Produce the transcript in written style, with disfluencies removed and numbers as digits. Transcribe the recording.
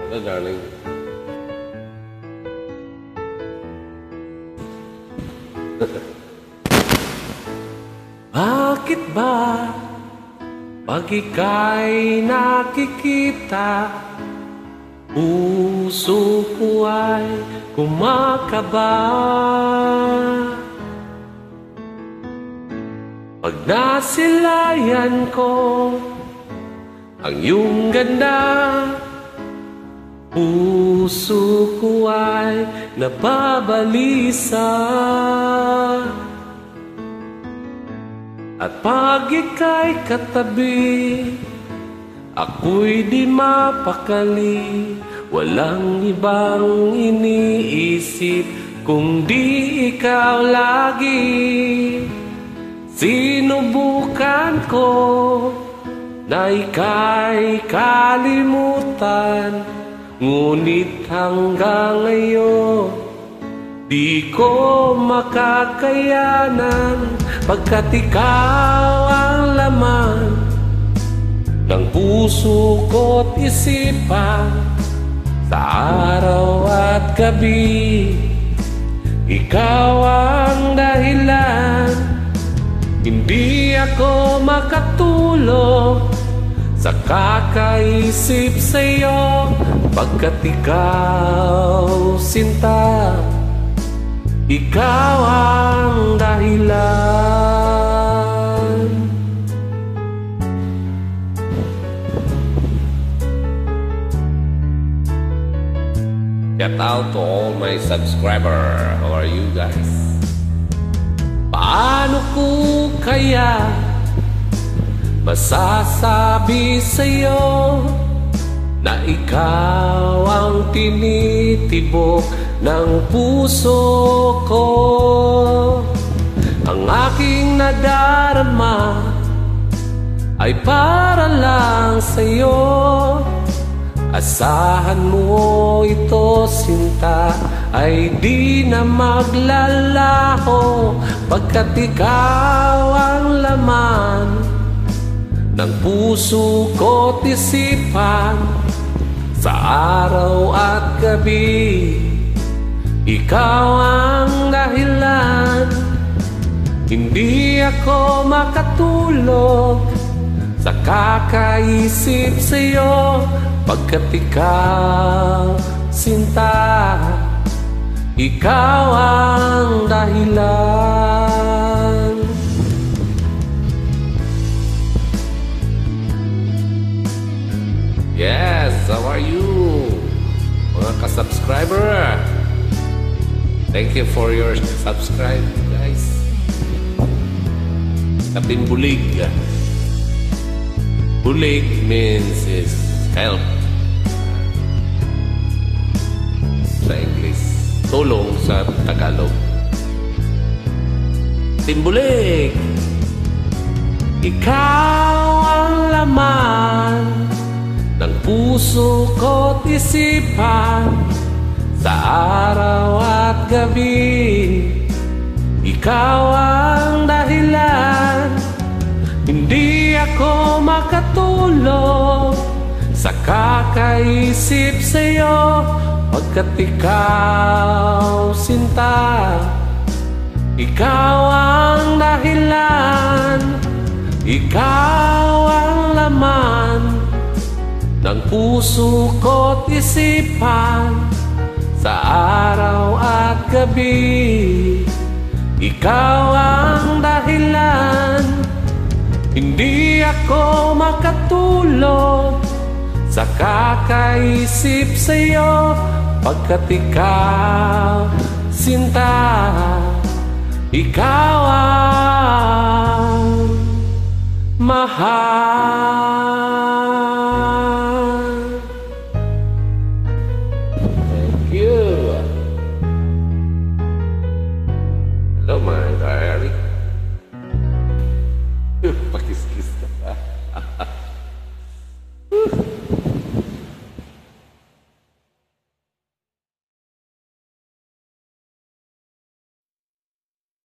Hello, darling. Bakit ba pag ika'y nakikita, puso ko ay kumakaba? Pag nasilayan ko ang iyong ganda, puso ko ay nababalisa. At pag ika'y katabi, ako'y di mapakali. Walang ibang iniisip kung di ikaw lagi. Sinubukan ko na ika'y kalimutan, ngunit hanggang ngayon di ko makakayanan, pagkat ikaw ang laman ng puso ko't isipan. Sa araw at gabi, ikaw ang dahilan. Hindi ako makatulog sa kakaisip sa'yo, pagkat ikaw, sinta, ikaw ang dahilan. Shout out to all my subscribers. How are you guys? Paano ko kaya masasabi sa'yo na ikaw ang tinitibok ng puso ko? Ang aking nadarama ay para lang sa'yo. Asahan mo ito, sinta, ay di na maglalaho, pagkat ikaw ang laman ng puso ko't isipan. Sa araw at gabi, ikaw ang dahilan. Hindi ako makatulog sa kakaisip sa'yo, pagkat ikaw, sinta, ikaw ang dahilan. Yes, how are you, mga ka-subscriber? Thank you for your subscribe, guys. Kapin bulig. Bulig means is help. Sa English, tulong sa Tagalog. Timbulig, ikaw ang laman ng puso ko't isipan. Sa araw at gabi, ikaw ang dahilan. Hindi ako makatulog sa kakaisip sa'yo, pagkat ikaw, sinta, ikaw ang dahilan. Ikaw ang laman ng puso ko't isipan. Sa araw at gabi, ikaw ang dahilan. Hindi ako makatulog sa kakaisip sa'yo, pagkat ikaw, sinta, ikaw ang mahal. Thank you. Hello, my guys.